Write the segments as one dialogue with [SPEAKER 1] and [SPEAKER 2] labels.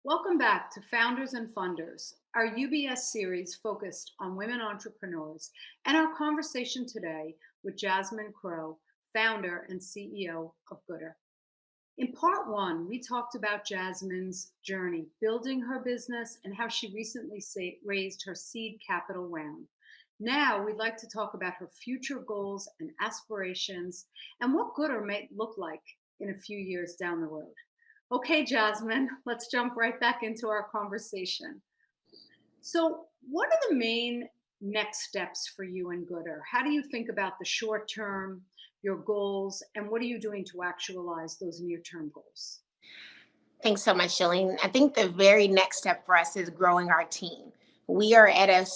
[SPEAKER 1] Welcome back to Founders and Funders, our UBS series focused on women entrepreneurs, and our conversation today with Jasmine Crowe, founder and CEO of Goodr. In part one, we talked about Jasmine's journey building her business and how she recently raised her seed capital round. Now, we'd like to talk about her future goals and aspirations and what Goodr might look like in a few years down the road. Okay, Jasmine, let's jump right back into our conversation. So, what are the main next steps for you and Gooder? How do you think about the short term, your goals, and what are you doing to actualize those near term goals?
[SPEAKER 2] Thanks so much, Jillian. I think the very next step for us is growing our team. We are at a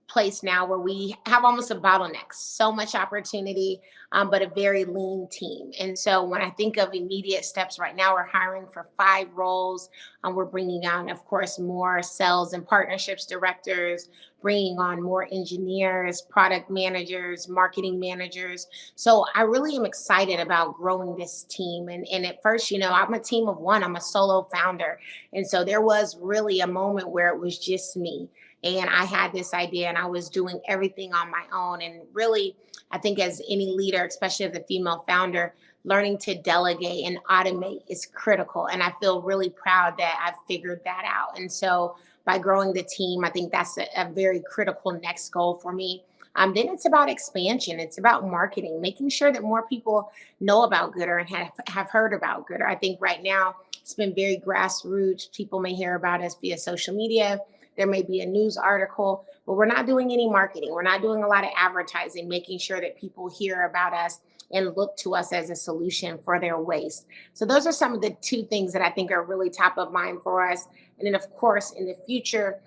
[SPEAKER 2] place now where we have almost a bottleneck, so much opportunity, but a very lean team. And so when I think of immediate steps right now, we're hiring for 5 roles. We're bringing on, of course, more sales and partnerships directors, bringing on more engineers, product managers, marketing managers. So I really am excited about growing this team. And at first, I'm a team of one, I'm a solo founder. And so there was really a moment where it was just me. And I had this idea and I was doing everything on my own. And really, I think as any leader, especially as a female founder, learning to delegate and automate is critical. And I feel really proud that I've figured that out. And so by growing the team, I think that's a very critical next goal for me. Then it's about expansion. It's about marketing, making sure that more people know about Gooder and have heard about Gooder. I think right now it's been very grassroots. People may hear about us via social media. There may be a news article, but we're not doing any marketing. We're not doing a lot of advertising, making sure that people hear about us and look to us as a solution for their waste. So those are some of the two things that I think are really top of mind for us. And then, of course, in the future,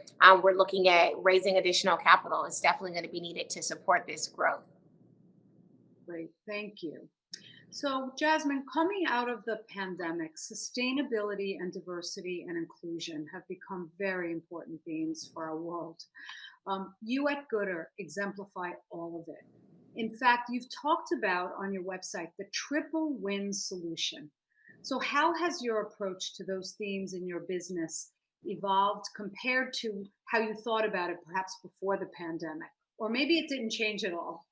[SPEAKER 2] we're looking at raising additional capital. It's definitely going to be needed to support this growth.
[SPEAKER 1] Great, thank you. So, Jasmine, coming out of the pandemic, sustainability and diversity and inclusion have become very important themes for our world. You at Gooder exemplify all of it. In fact, you've talked about on your website the triple win solution. So, how has your approach to those themes in your business evolved compared to how you thought about it perhaps before the pandemic? Or maybe it didn't change at all.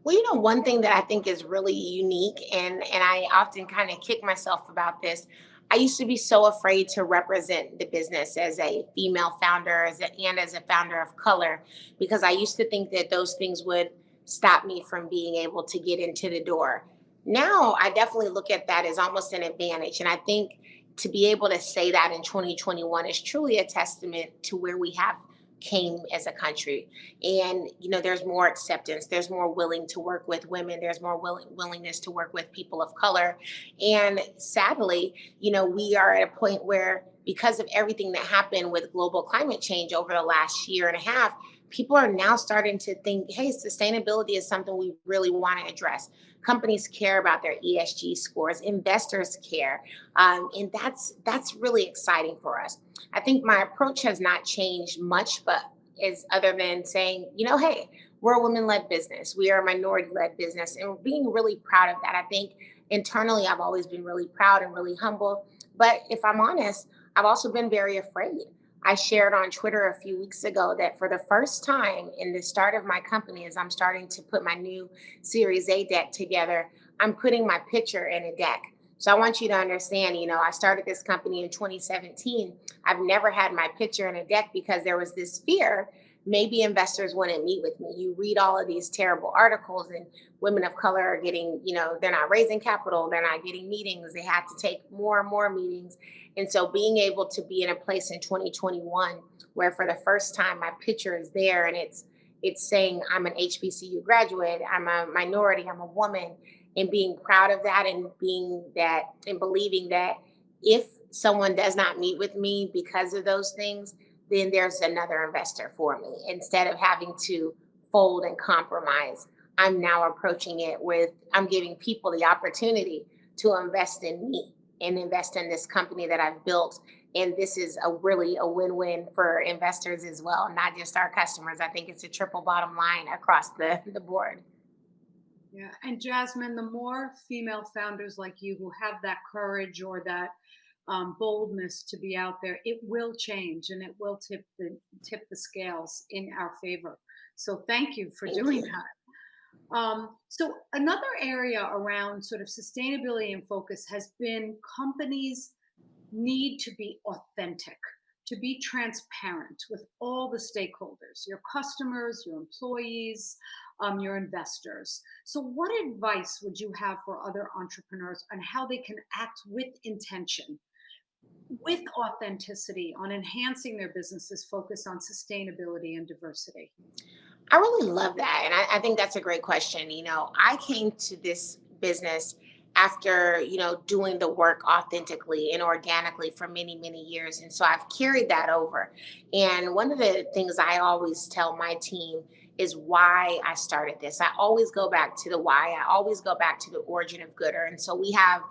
[SPEAKER 2] Well, one thing that I think is really unique, and I often kind of kick myself about this. I used to be so afraid to represent the business as a female founder, and as a founder of color, because I used to think that those things would stop me from being able to get into the door. Now, I definitely look at that as almost an advantage, and I think to be able to say that in 2021 is truly a testament to where we have came as a country. And there's more acceptance, there's more willing to work with women, there's more willingness to work with people of color. And sadly, we are at a point where, because of everything that happened with global climate change over the last year and a half, people are now starting to think, hey, sustainability is something we really want to address. Companies care about their ESG scores, investors care, and that's really exciting for us. I think my approach has not changed much, but is other than saying, hey, we're a women-led business, we are a minority-led business, and we're being really proud of that. I think internally, I've always been really proud and really humble, but if I'm honest, I've also been very afraid. I shared on Twitter a few weeks ago that for the first time in the start of my company, as I'm starting to put my new Series A deck together, I'm putting my picture in a deck. So I want you to understand, I started this company in 2017. I've never had my picture in a deck because there was this fear maybe investors wouldn't meet with me. You read all of these terrible articles, and women of color are getting, they're not raising capital, they're not getting meetings, they have to take more and more meetings. And so being able to be in a place in 2021 where for the first time my picture is there, and it's saying I'm an HBCU graduate, I'm a minority, I'm a woman, and being proud of that, and being that and believing that if someone does not meet with me because of those things, then there's another investor for me. Instead of having to fold and compromise, I'm now approaching it with, I'm giving people the opportunity to invest in me and invest in this company that I've built. And this is really a win-win for investors as well, not just our customers. I think it's a triple bottom line across the board.
[SPEAKER 1] Yeah, and Jasmine, the more female founders like you who have that courage or that boldness to be out there, it will change and it will tip the scales in our favor. So thank you for
[SPEAKER 2] Thank
[SPEAKER 1] doing
[SPEAKER 2] you.
[SPEAKER 1] that. So another area around sort of sustainability and focus has been companies need to be authentic, to be transparent with all the stakeholders, your customers, your employees, your investors. So, what advice would you have for other entrepreneurs on how they can act with intention, with authenticity, on enhancing their businesses' focus on sustainability and diversity?
[SPEAKER 2] I really love that. And I think that's a great question. I came to this business after, doing the work authentically and organically for many, many years. And so I've carried that over. And one of the things I always tell my team is why I started this. I always go back to the why. I always go back to the origin of Goodr. And so we have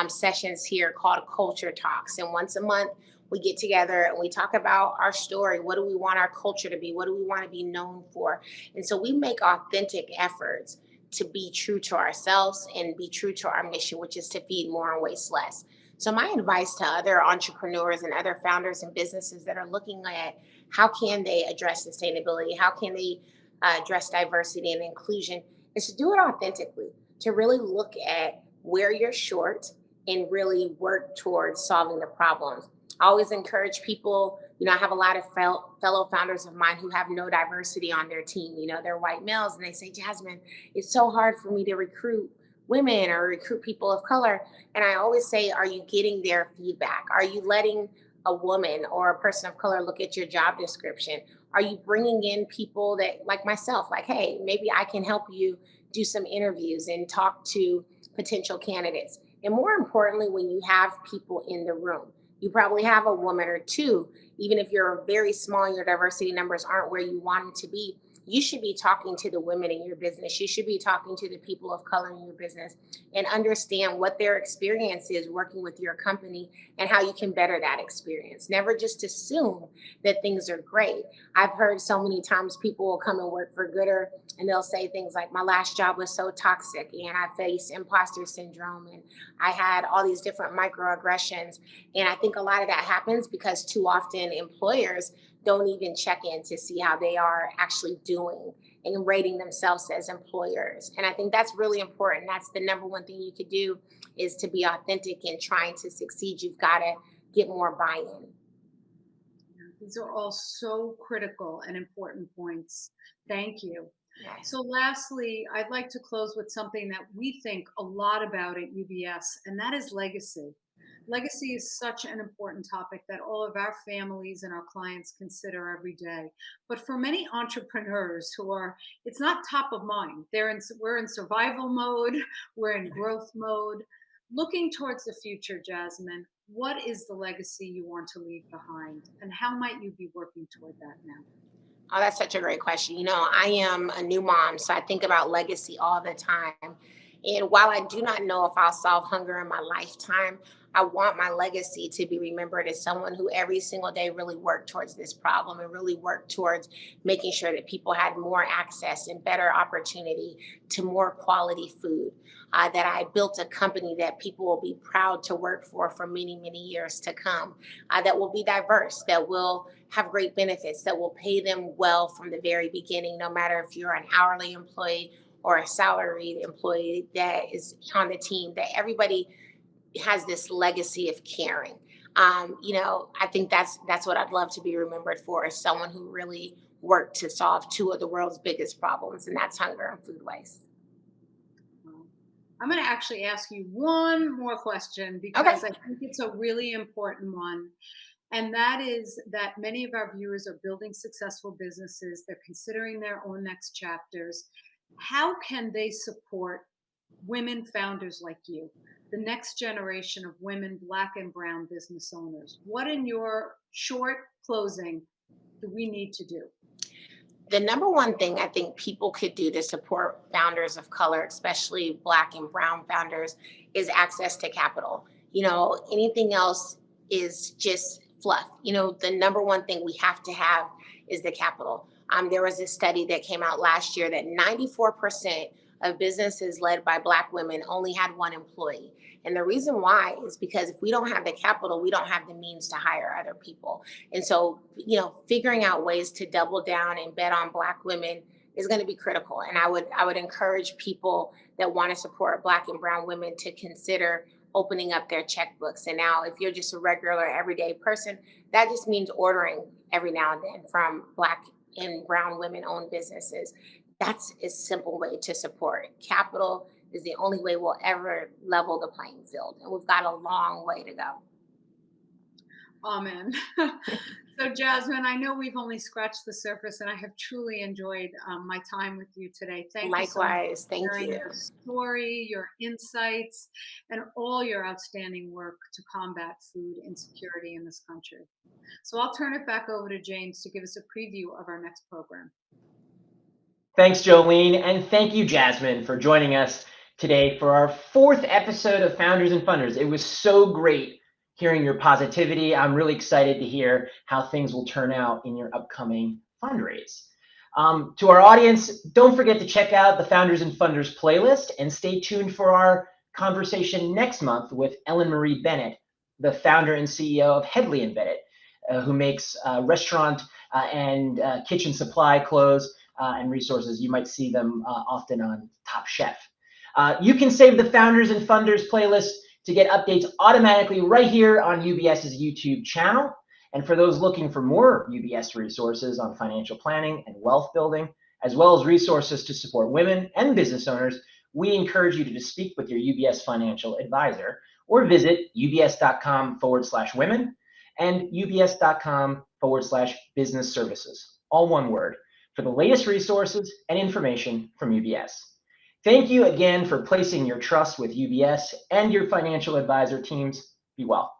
[SPEAKER 2] sessions here called Culture Talks. And once a month, we get together and we talk about our story. What do we want our culture to be? What do we want to be known for? And so we make authentic efforts to be true to ourselves and be true to our mission, which is to feed more and waste less. So my advice to other entrepreneurs and other founders and businesses that are looking at how can they address sustainability, how can they address diversity and inclusion, is to do it authentically, to really look at where you're short and really work towards solving the problems. I always encourage people, I have a lot of fellow founders of mine who have no diversity on their team. They're white males and they say, Jasmine, it's so hard for me to recruit women or recruit people of color. And I always say, are you getting their feedback? Are you letting a woman or a person of color look at your job description? Are you bringing in people that, like myself, like, hey, maybe I can help you do some interviews and talk to potential candidates? And more importantly, when you have people in the room, you probably have a woman or two, even if you're very small and your diversity numbers aren't where you want them to be. You should be talking to the women in your business. You should be talking to the people of color in your business and understand what their experience is working with your company and how you can better that experience. Never just assume that things are great. I've heard so many times people will come and work for Goodr and they'll say things like, my last job was so toxic and I faced imposter syndrome and I had all these different microaggressions. And I think a lot of that happens because too often employers don't even check in to see how they are actually doing and rating themselves as employers. And I think that's really important. That's the number one thing you could do, is to be authentic and trying to succeed. You've got to get more buy-in.
[SPEAKER 1] These are all so critical and important points. Thank you.
[SPEAKER 2] Yes.
[SPEAKER 1] So, lastly, I'd like to close with something that we think a lot about at UBS, and that is legacy. Legacy is such an important topic that all of our families and our clients consider every day. But for many entrepreneurs who are, it's not top of mind. We're in survival mode, we're in growth mode. Looking towards the future, Jasmine, what is the legacy you want to leave behind, and how might you be working toward that now?
[SPEAKER 2] Oh, that's such a great question. I am a new mom, so I think about legacy all the time. And while I do not know if I'll solve hunger in my lifetime, I want my legacy to be remembered as someone who every single day really worked towards this problem and really worked towards making sure that people had more access and better opportunity to more quality food. That I built a company that people will be proud to work for many, many years to come, that will be diverse, that will have great benefits, that will pay them well from the very beginning, no matter if you're an hourly employee or a salaried employee that is on the team, that everybody has this legacy of caring. I think that's what I'd love to be remembered for, as someone who really worked to solve two of the world's biggest problems, and that's hunger and food waste.
[SPEAKER 1] Well, I'm going to actually ask you one more question
[SPEAKER 2] Okay.
[SPEAKER 1] because I think it's a really important one. And that is that many of our viewers are building successful businesses. They're considering their own next chapters. How can they support women founders like you, the next generation of women, Black and Brown business owners? What, in your short closing, do we need to do?
[SPEAKER 2] The number one thing I think people could do to support founders of color, especially Black and Brown founders, is access to capital. Anything else is just fluff. The number one thing we have to have is the capital. There was a study that came out last year that 94% of businesses led by Black women only had one employee. And the reason why is because if we don't have the capital, we don't have the means to hire other people. And so, figuring out ways to double down and bet on Black women is going to be critical. And I would encourage people that want to support Black and brown women to consider opening up their checkbooks. And now, if you're just a regular everyday person, that just means ordering every now and then from Black and brown women owned businesses. That's a simple way to support. Capital is the only way we'll ever level the playing field. And we've got a long way to go.
[SPEAKER 1] Amen. So, Jasmine, I know we've only scratched the surface, and I have truly enjoyed my time with you today. Thank you so much
[SPEAKER 2] Likewise,
[SPEAKER 1] for
[SPEAKER 2] thank
[SPEAKER 1] sharing
[SPEAKER 2] you.
[SPEAKER 1] your story, your insights, and all your outstanding work to combat food insecurity in this country. So, I'll turn it back over to James to give us a preview of our next program.
[SPEAKER 3] Thanks, Jolene, and thank you, Jasmine, for joining us today for our fourth episode of Founders and Funders. It was so great hearing your positivity. I'm really excited to hear how things will turn out in your upcoming fundraise. To our audience, don't forget to check out the Founders and Funders playlist and stay tuned for our conversation next month with Ellen Marie Bennett, the founder and CEO of Headley and Bennett, who makes restaurant and kitchen supply clothes and resources. You might see them often on Top Chef. You can save the Founders and Funders playlist to get updates automatically right here on UBS's YouTube channel. And for those looking for more UBS resources on financial planning and wealth building, as well as resources to support women and business owners, we encourage you to speak with your UBS financial advisor or visit ubs.com/women and ubs.com/business services, all one word, for the latest resources and information from UBS. Thank you again for placing your trust with UBS and your financial advisor teams. Be well.